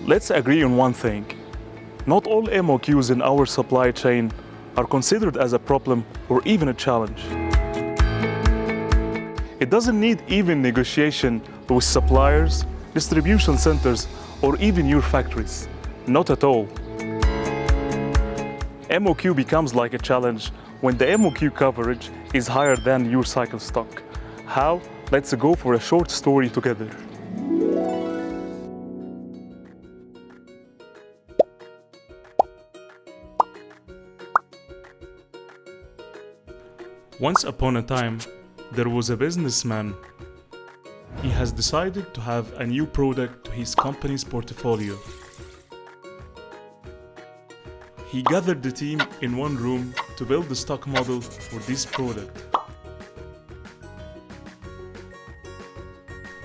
Let's agree on one thing. Not all MOQs in our supply chain are considered as a problem or even a challenge. It doesn't need even negotiation with suppliers, distribution centers, or even your factories. Not at all. MOQ becomes like a challenge when the MOQ coverage is higher than your cycle stock. How? Let's go for a short story together. Once upon a time, there was a businessman. He has decided to have a new product to his company's portfolio. He gathered the team in one room to build the stock model for this product.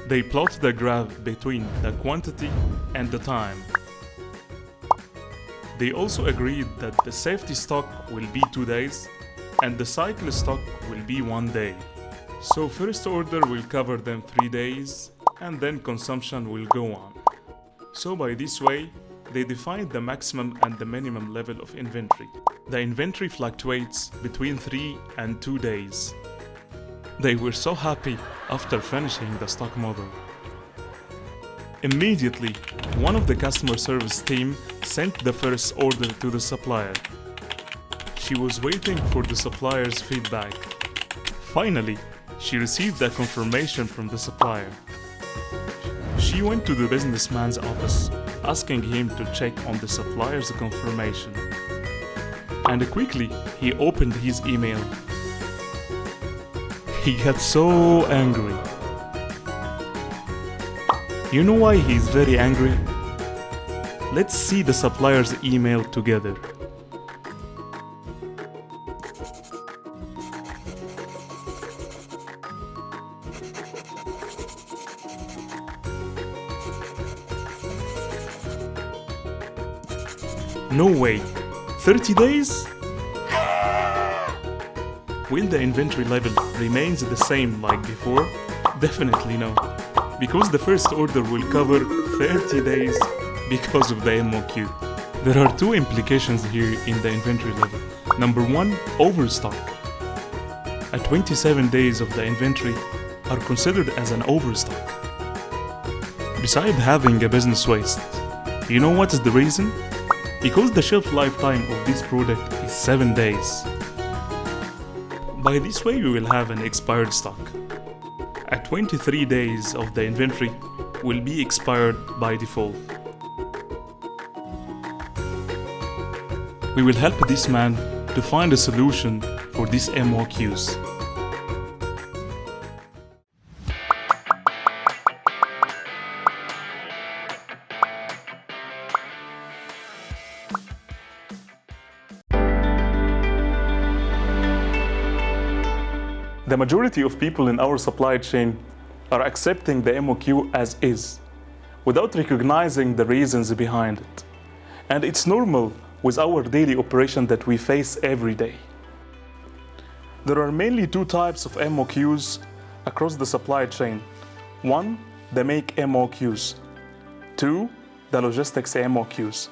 They plotted a graph between the quantity and the time. They also agreed that the safety stock will be 2 days and the cycle stock will be 1 day. So first order will cover them 3 days and then consumption will go on. So by this way, they defined the maximum and the minimum level of inventory. The inventory fluctuates between 3 and 2 days. They were so happy after finishing the stock model. Immediately, one of the customer service team sent the first order to the supplier. She was waiting for the supplier's feedback. Finally, she received a confirmation from the supplier. She went to the businessman's office, asking him to check on the supplier's confirmation. And quickly, he opened his email. He got so angry. You know why he's very angry? Let's see the supplier's email together. No way! 30 days? Will the inventory level remains the same like before? Definitely no. Because the first order will cover 30 days because of the MOQ. There are two implications here in the inventory level. Number one, overstock. 27 days of the inventory are considered as an overstock. Besides having a business waste, you know what is the reason? Because the shelf lifetime of this product is 7 days. By this way, we will have an expired stock. 23 days of the inventory will be expired by default. We will help this man to find a solution for these MOQs. The majority of people in our supply chain are accepting the MOQ as is, without recognizing the reasons behind it. And it's normal with our daily operation that we face every day. There are mainly two types of MOQs across the supply chain. One, the make MOQs. Two, the logistics MOQs.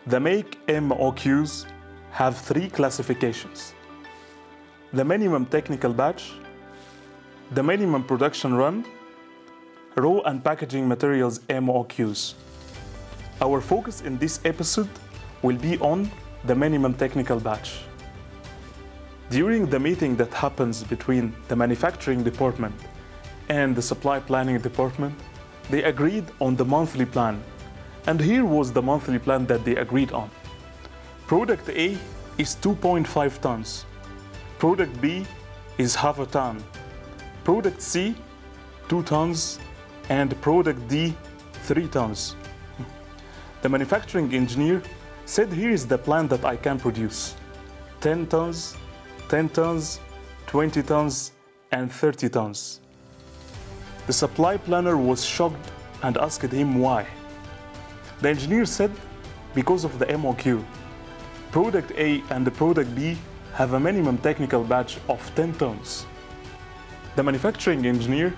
The make MOQs have 3 classifications: the minimum technical batch, the minimum production run, raw and packaging materials MOQs. Our focus in this episode will be on the minimum technical batch. During the meeting that happens between the manufacturing department and the supply planning department, they agreed on the monthly plan. And here was the monthly plan that they agreed on. Product A is 2.5 tons. Product B is half a ton. Product C, 2 tons. And product D, 3 tons. The manufacturing engineer said, here is the plan that I can produce. 10 tons, 10 tons, 20 tons, and 30 tons. The supply planner was shocked and asked him why. The engineer said, because of the MOQ. Product A and the product B have a minimum technical batch of 10 tons. The manufacturing engineer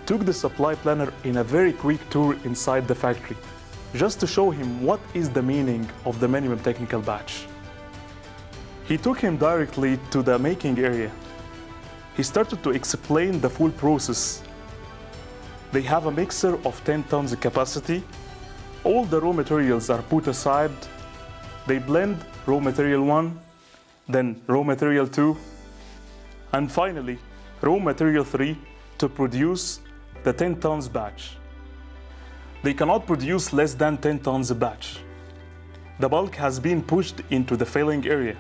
took the supply planner in a very quick tour inside the factory, just to show him what is the meaning of the minimum technical batch. He took him directly to the making area. He started to explain the full process. They have a mixer of 10 tons capacity. All the raw materials are put aside. They blend raw material 1, then raw material 2, and finally raw material 3 to produce the 10 tons batch. They cannot produce less than 10 tons a batch. The bulk has been pushed into the filling area,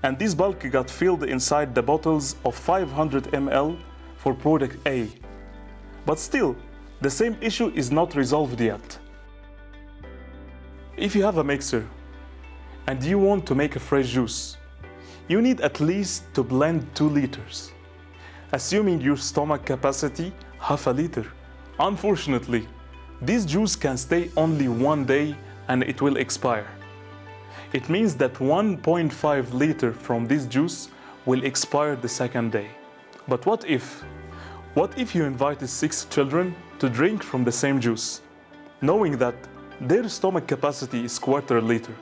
and this bulk got filled inside the bottles of 500 ml for product A. But still, the same issue is not resolved yet. If you have a mixer and you want to make a fresh juice, you need at least to blend 2 liters, assuming your stomach capacity half a liter. Unfortunately, this juice can stay only 1 day and it will expire. It means that 1.5 liter from this juice will expire the second day. But what if? What if you invited 6 children to drink from the same juice, knowing that their stomach capacity is quarter liter?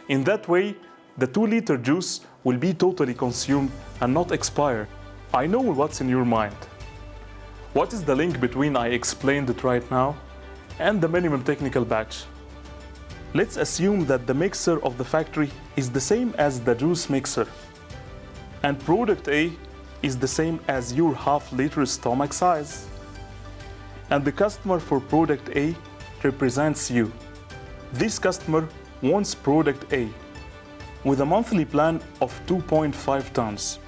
In that way, the 2-liter juice will be totally consumed and not expire. I know what's in your mind. What is the link between I explained it right now and the minimum technical batch? Let's assume that the mixer of the factory is the same as the juice mixer, and product A is the same as your half-liter stomach size. And the customer for product A represents you. This customer wants product A with a monthly plan of 2.5 tons,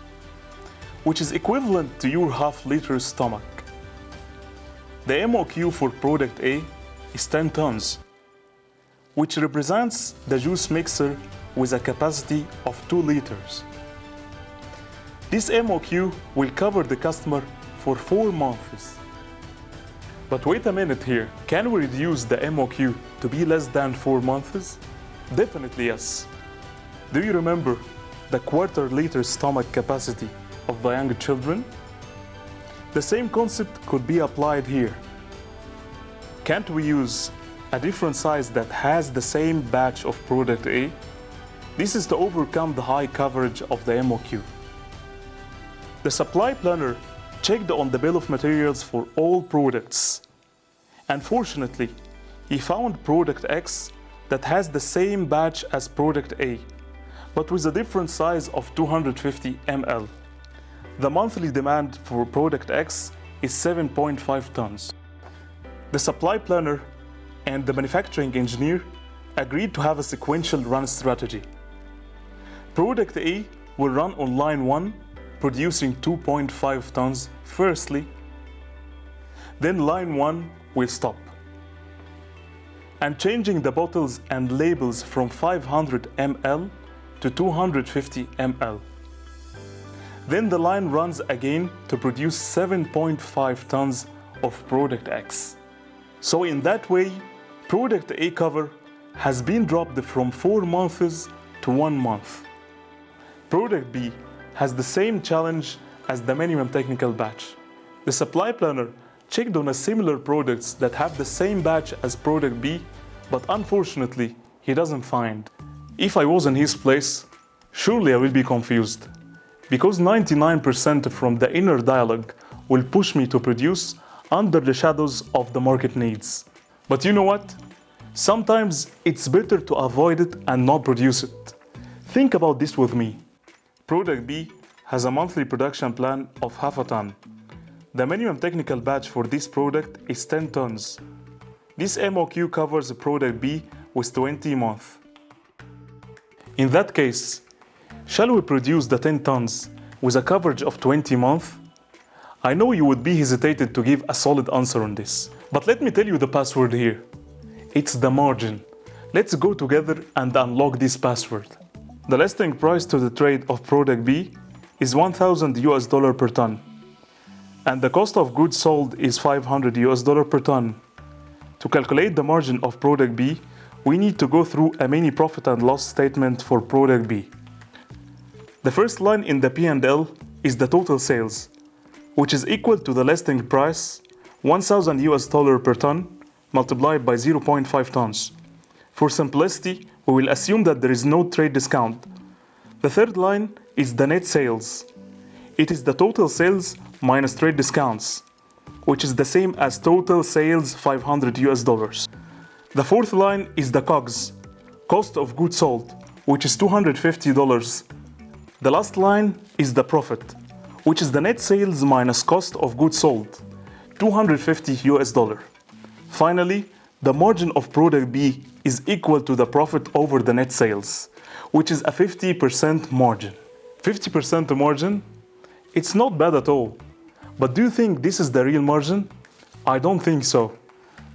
which is equivalent to your half-liter stomach. The MOQ for product A is 10 tons, which represents the juice mixer with a capacity of 2 liters. This MOQ will cover the customer for 4 months. But wait a minute here, can we reduce the MOQ to be less than 4 months? Definitely yes. Do you remember the quarter-liter stomach capacity of the young children? The same concept could be applied here. Can't we use a different size that has the same batch of product A? This is to overcome the high coverage of the MOQ. The supply planner checked on the bill of materials for all products. And fortunately, he found product X that has the same batch as product A, but with a different size of 250 ml. The monthly demand for product X is 7.5 tons. The supply planner and the manufacturing engineer agreed to have a sequential run strategy. Product A will run on line 1, producing 2.5 tons firstly. Then line 1 will stop, and changing the bottles and labels from 500 ml to 250 ml. Then the line runs again to produce 7.5 tons of product X. So in that way, product A cover has been dropped from 4 months to 1 month. Product B has the same challenge as the minimum technical batch. The supply planner checked on a similar products that have the same batch as product B, but unfortunately, he doesn't find. If I was in his place, surely I will be confused, because 99% from the inner dialogue will push me to produce under the shadows of the market needs. But you know what? Sometimes it's better to avoid it and not produce it. Think about this with me. Product B has a monthly production plan of half a ton. The minimum technical batch for this product is 10 tons. This MOQ covers product B with 20 months. In that case, shall we produce the 10 tons with a coverage of 20 months? I know you would be hesitated to give a solid answer on this, but let me tell you the password here. It's the margin. Let's go together and unlock this password. The listing price to the trade of product B is $1,000 per ton, and the cost of goods sold is $500 per ton. To calculate the margin of product B, we need to go through a mini profit and loss statement for product B. The first line in the P&L is the total sales, which is equal to the listing price, $1,000 per ton, multiplied by 0.5 tons. For simplicity, we will assume that there is no trade discount. The third line is the net sales. It is the total sales minus trade discounts, which is the same as total sales $500. The fourth line is the COGS, cost of goods sold, which is $250. The last line is the profit, which is the net sales minus cost of goods sold, $250. Finally, the margin of product B is equal to the profit over the net sales, which is a 50% margin. 50% margin? It's not bad at all. But do you think this is the real margin? I don't think so.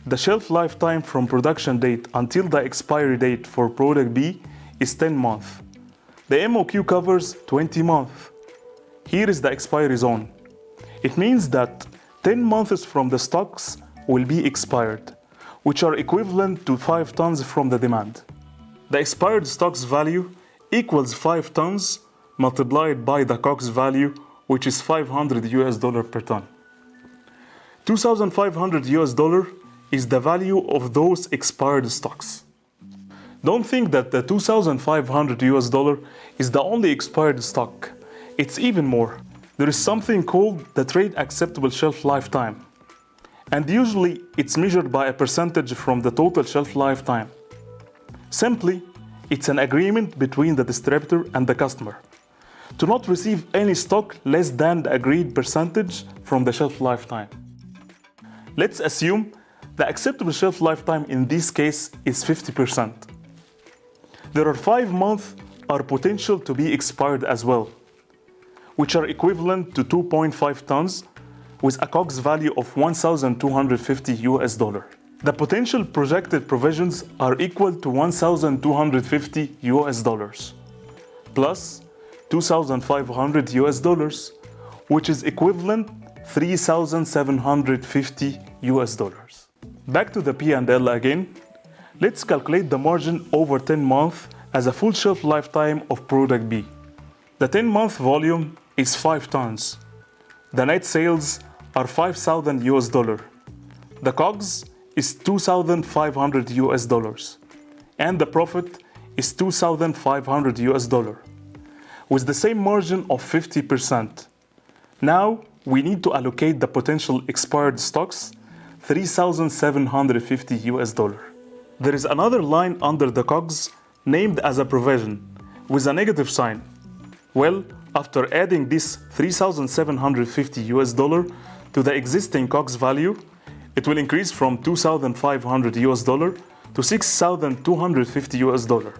The shelf lifetime from production date until the expiry date for product B is 10 months. The MOQ covers 20 months. Here is the expiry zone. It means that 10 months from the stocks will be expired, which are equivalent to 5 tons from the demand. The expired stocks value equals 5 tons multiplied by the COGS value, which is $500 per ton. $2,500 is the value of those expired stocks. Don't think that the $2,500 is the only expired stock. It's even more. There is something called the trade acceptable shelf lifetime. And usually it's measured by a percentage from the total shelf lifetime. Simply, it's an agreement between the distributor and the customer to not receive any stock less than the agreed percentage from the shelf lifetime. Let's assume the acceptable shelf lifetime in this case is 50%. There are 5 months are potential to be expired as well, which are equivalent to 2.5 tons with a COGS value of $1,250. The potential projected provisions are equal to $1,250 plus $2,500, which is equivalent $3,750. Back to the P&L again. Let's calculate the margin over 10 months as a full shelf lifetime of product B. The 10-month volume is 5 tons. The net sales are $5,000. The COGS is $2,500. And the profit is $2,500. With the same margin of 50%. Now we need to allocate the potential expired stocks, $3,750. There is another line under the COGS named as a provision with a negative sign. Well, after adding this $3,750 to the existing COGS value, it will increase from $2,500 to $6,250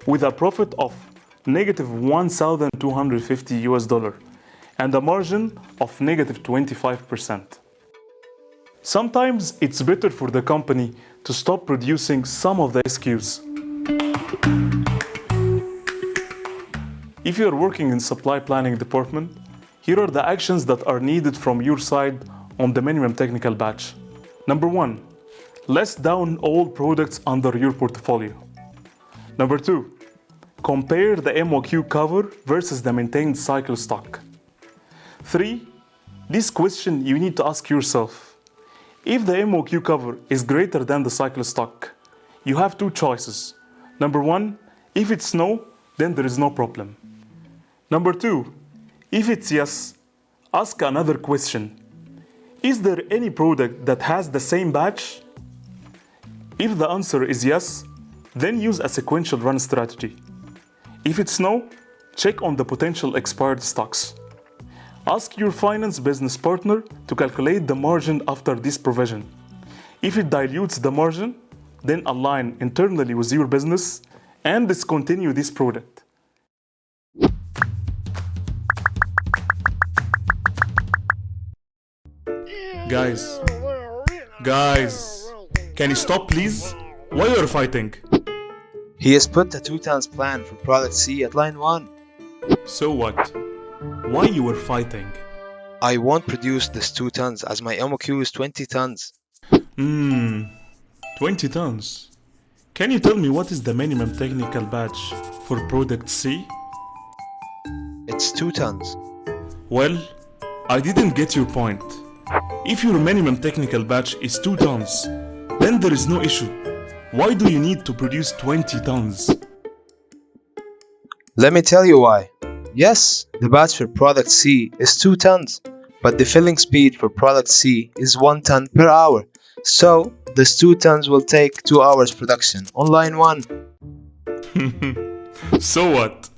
with a profit of negative $1,250 and a margin of negative 25%. Sometimes it's better for the company to stop producing some of the SKUs. If you are working in supply planning department, here are the actions that are needed from your side on the minimum technical batch. Number 1, list down all products under your portfolio. Number 2, compare the MOQ cover versus the maintained cycle stock. 3, this question you need to ask yourself. If the MOQ cover is greater than the cycle stock, you have 2 choices. Number 1, if it's no, then there is no problem. Number 2, if it's yes, ask another question. Is there any product that has the same batch? If the answer is yes, then use a sequential run strategy. If it's no, check on the potential expired stocks. Ask your finance business partner to calculate the margin after this provision. If it dilutes the margin, then align internally with your business and discontinue this product. Guys, can you stop please? Why are you fighting? He has put the 2 tons plan for product C at line 1. So what? Why you were fighting? I won't produce this 2 tons as my MOQ is 20 tons. 20 tons? Can you tell me what is the minimum technical batch for product C? It's 2 tons. Well, I didn't get your point. If your minimum technical batch is 2 tons, then there is no issue. Why do you need to produce 20 tons? Let me tell you why. Yes, the batch for product C is 2 tons, but the filling speed for product C is 1 ton per hour. So, this 2 tons will take 2 hours production on line 1. So what?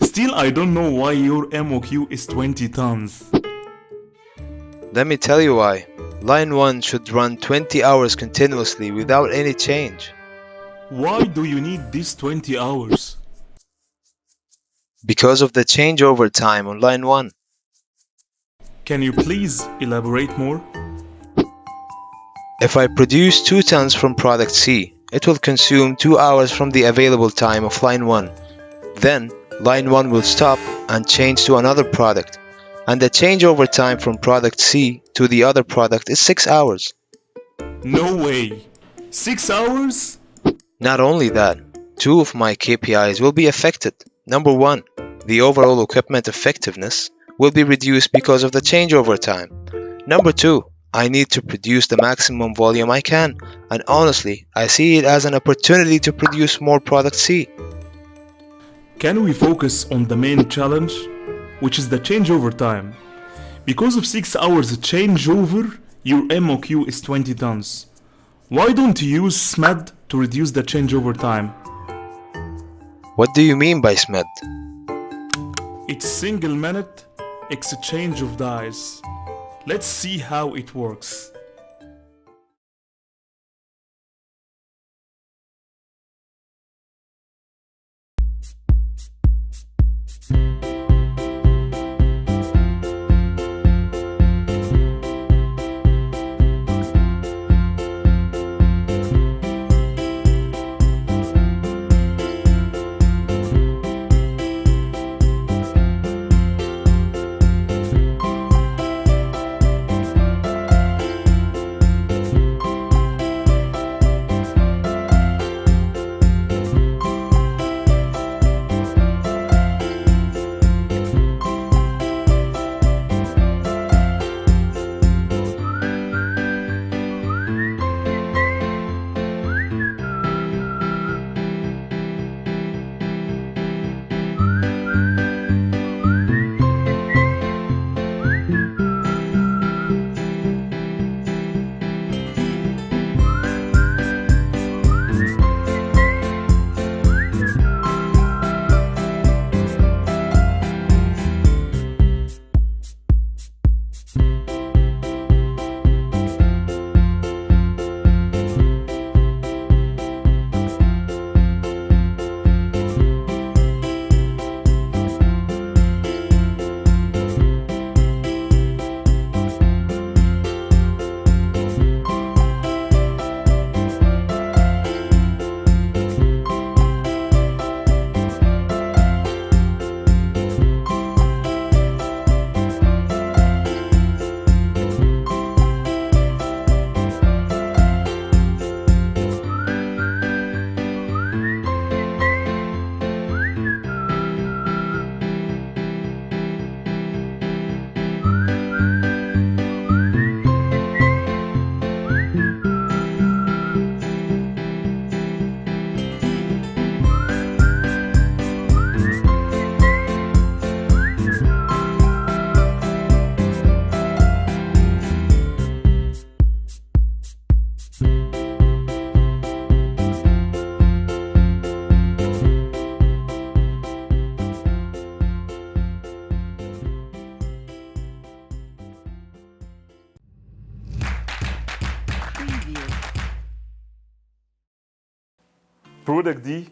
Still, I don't know why your MOQ is 20 tons. Let me tell you why. Line 1 should run 20 hours continuously without any change. Why do you need these 20 hours? Because of the changeover time on line 1. Can you please elaborate more? If I produce 2 tons from product C, it will consume 2 hours from the available time of line 1. Then, line 1 will stop and change to another product, and the changeover time from product C to the other product is 6 hours. No way! 6 hours? Not only that, 2 of my KPIs will be affected. Number 1, the overall equipment effectiveness will be reduced because of the changeover time. Number 2, I need to produce the maximum volume I can, and honestly, I see it as an opportunity to produce more product C. Can we focus on the main challenge, which is the changeover time? Because of 6 hours changeover, your MOQ is 20 tons. Why don't you use SMED to reduce the changeover time? What do you mean by SMED? It's single minute exchange of dyes. Let's see how it works. Product D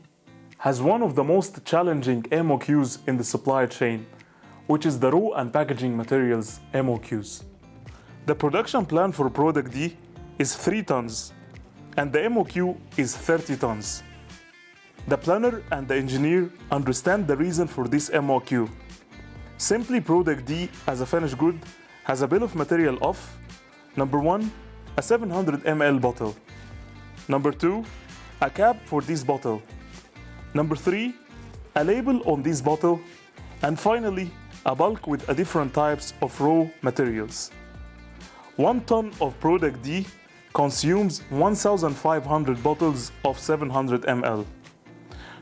has one of the most challenging MOQs in the supply chain, which is the raw and packaging materials MOQs. The production plan for product D is 3 tons, and the MOQ is 30 tons. The planner and the engineer understand the reason for this MOQ. Simply, product D as a finished good has a bill of material of number 1, a 700 ml bottle. Number 2, a cap for this bottle. Number 3, a label on this bottle. And finally, a bulk with different types of raw materials. 1 ton of product D consumes 1,500 bottles of 700 ml.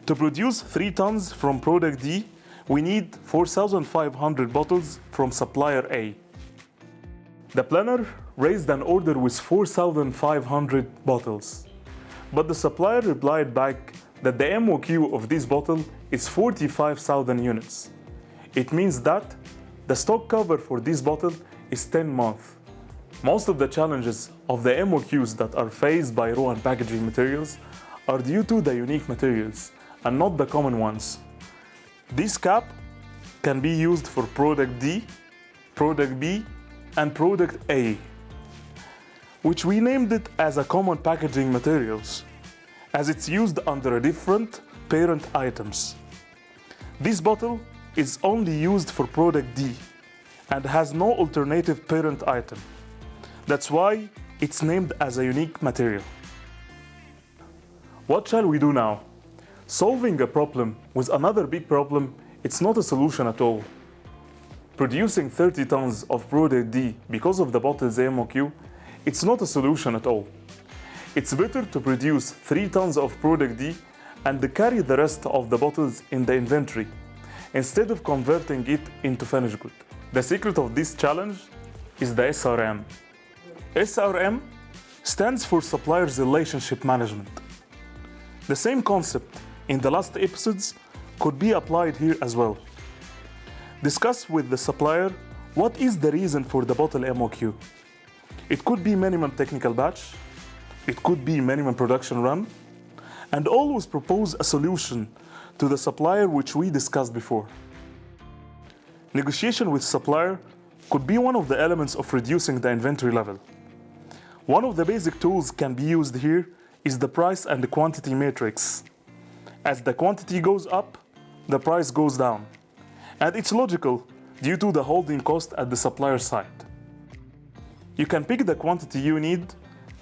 To produce 3 tons from product D, we need 4,500 bottles from supplier A. The planner raised an order with 4,500 bottles, but the supplier replied back that the MOQ of this bottle is 45,000 units. It means that the stock cover for this bottle is 10 months. Most of the challenges of the MOQs that are faced by raw and packaging materials are due to the unique materials and not the common ones. This cap can be used for product D, product B, and product A, which we named it as a common packaging materials, as it's used under different parent items. This bottle is only used for product D and has no alternative parent item. That's why it's named as a unique material. What shall we do now? Solving a problem with another big problem, it's not a solution at all. Producing 30 tons of product D because of the bottle's MOQ, it's not a solution at all. It's better to produce 3 tons of product D and carry the rest of the bottles in the inventory, instead of converting it into finished good. The secret of this challenge is the SRM. SRM stands for Supplier's Relationship Management. The same concept in the last episodes could be applied here as well. Discuss with the supplier what is the reason for the bottle MOQ. It could be minimum technical batch, it could be minimum production run, and always propose a solution to the supplier which we discussed before. Negotiation with supplier could be one of the elements of reducing the inventory level. One of the basic tools can be used here is the price and the quantity matrix. As the quantity goes up, the price goes down. And it's logical due to the holding cost at the supplier side. You can pick the quantity you need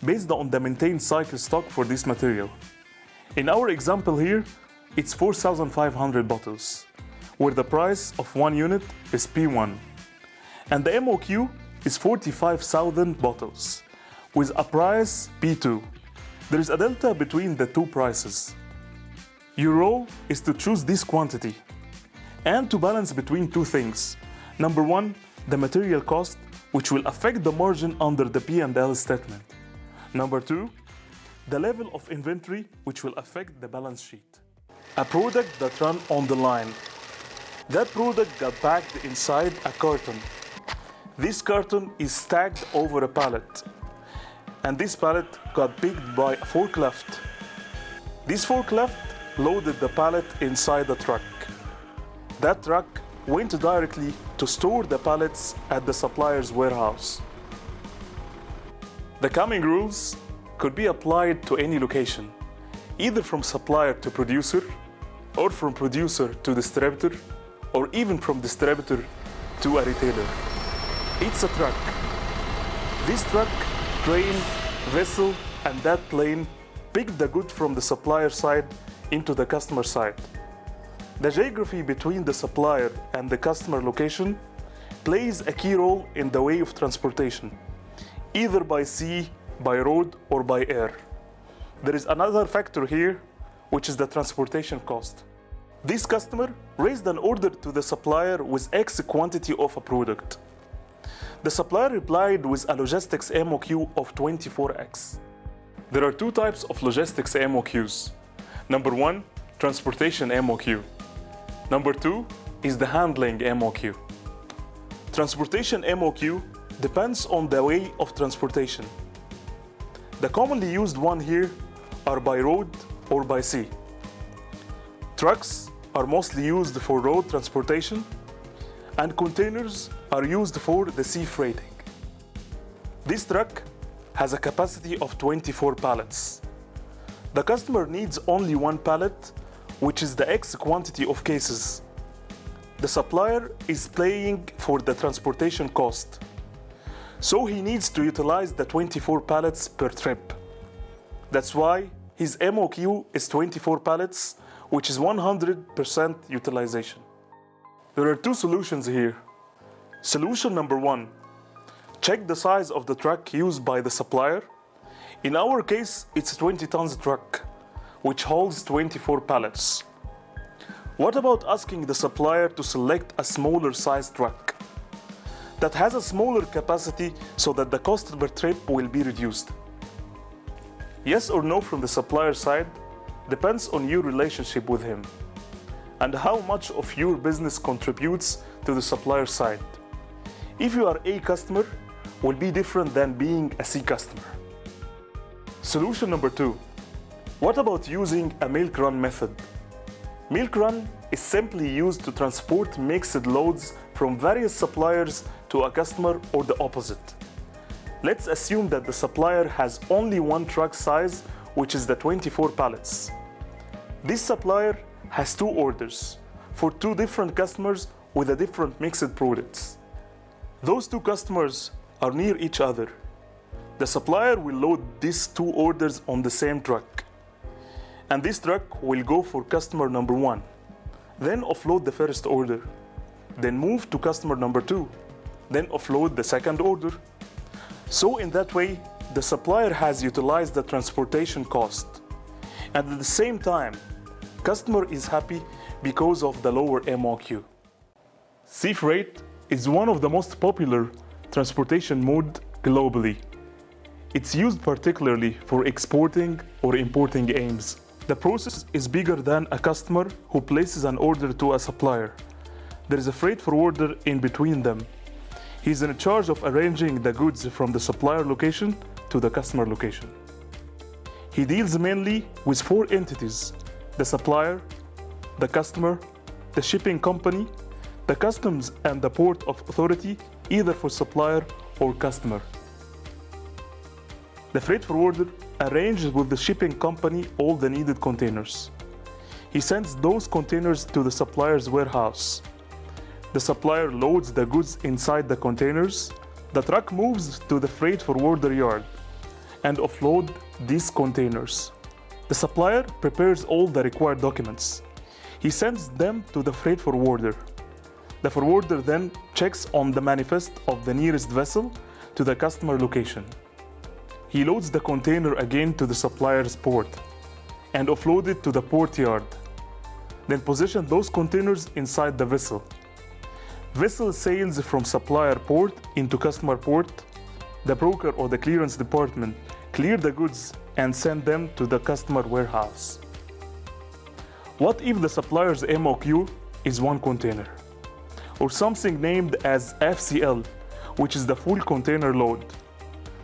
based on the maintained cycle stock for this material. In our example here, it's 4,500 bottles, where the price of 1 unit is P1. And the MOQ is 45,000 bottles, with a price P2. There is a delta between the two prices. Your role is to choose this quantity and to balance between two things. Number one, the material cost, which will affect the margin under the P&L statement. Number two, the level of inventory, which will affect the balance sheet. A product that ran on the line. That product got packed inside a carton. This carton is stacked over a pallet. And this pallet got picked by a forklift. This forklift loaded the pallet inside the truck. That truck went directly to store the pallets at the supplier's warehouse. The coming rules could be applied to any location, either from supplier to producer, or from producer to distributor, or even from distributor to a retailer. It's a truck. This truck, train, vessel, and that plane picked the good from the supplier side into the customer side. The geography between the supplier and the customer location plays a key role in the way of transportation, either by sea, by road, or by air. There is another factor here, which is the transportation cost. This customer raised an order to the supplier with X quantity of a product. The supplier replied with a logistics MOQ of 24X. There are two types of logistics MOQs. Number one, transportation MOQ. Number two is the handling MOQ. Transportation MOQ depends on the way of transportation. The commonly used one here are by road or by sea. Trucks are mostly used for road transportation, and containers are used for the sea freighting. This truck has a capacity of 24 pallets. The customer needs only one pallet, which is the X quantity of cases. The supplier is paying for the transportation cost, so he needs to utilize the 24 pallets per trip. That's why his MOQ is 24 pallets, which is 100% utilization. There are two solutions here. Solution number one, check the size of the truck used by the supplier In our case, it's a 20 tons truck, which holds 24 pallets. What about asking the supplier to select a smaller size truck that has a smaller capacity so that the cost per trip will be reduced? Yes or no from the supplier side depends on your relationship with him and how much of your business contributes to the supplier side. If you are A customer, will be different than being a C customer. Solution number 2. What about using a milk run method? Milk run is simply used to transport mixed loads from various suppliers to a customer or the opposite. Let's assume that the supplier has only one truck size, which is the 24 pallets. This supplier has 2 orders for 2 different customers with a different mixed products. Those 2 customers are near each other. The supplier will load these 2 orders on the same truck, and this truck will go for customer number 1, then offload the first order, then move to customer number 2, then offload the second order. So in that way, the supplier has utilized the transportation cost, and at the same time, customer is happy because of the lower MOQ. Sea freight is one of the most popular transportation mode globally. It's used particularly for exporting or importing aims. The process is bigger than a customer who places an order to a supplier. There is a freight forwarder in between them. He's in charge of arranging the goods from the supplier location to the customer location. He deals mainly with 4 entities: the supplier, the customer, the shipping company, the customs and the port of authority, either for supplier or customer. The freight forwarder arranges with the shipping company all the needed containers. He sends those containers to the supplier's warehouse. The supplier loads the goods inside the containers. The truck moves to the freight forwarder yard and offload these containers. The supplier prepares all the required documents. He sends them to the freight forwarder. The forwarder then checks on the manifest of the nearest vessel to the customer location. He loads the container again to the supplier's port and offloads it to the port yard. Then position those containers inside the vessel. Vessel sails from supplier port into customer port. The broker or the clearance department clear the goods and send them to the customer warehouse. What if the supplier's MOQ is 1 container, or something named as FCL, which is the full container load?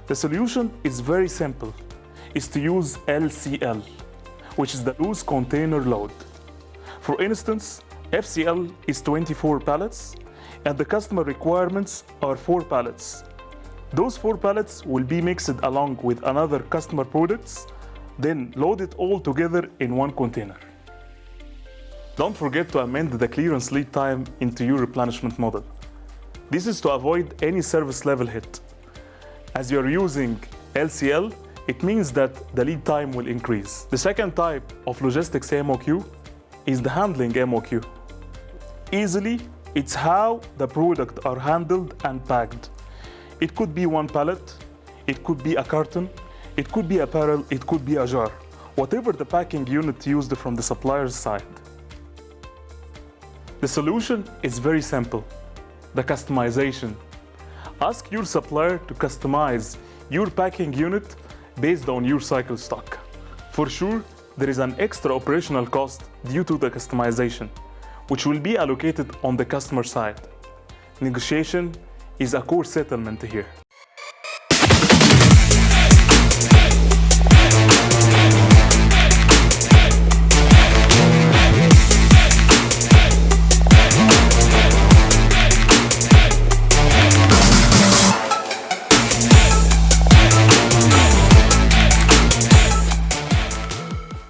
The solution is very simple. It's to use LCL, which is the loose container load. For instance, FCL is 24 pallets, and the customer requirements are 4 pallets. Those 4 pallets will be mixed along with another customer products, then loaded all together in 1 container. Don't forget to amend the clearance lead time into your replenishment model. This is to avoid any service level hit. As you're using LCL, it means that the lead time will increase. The second type of logistics MOQ is the handling MOQ. Easily, it's how the products are handled and packed. It could be 1 pallet, it could be a carton, it could be a barrel, it could be a jar, whatever the packing unit used from the supplier's side. The solution is very simple: the customization. Ask your supplier to customize your packing unit based on your cycle stock. For sure, there is an extra operational cost due to the customization, which will be allocated on the customer side. Negotiation is a core settlement here.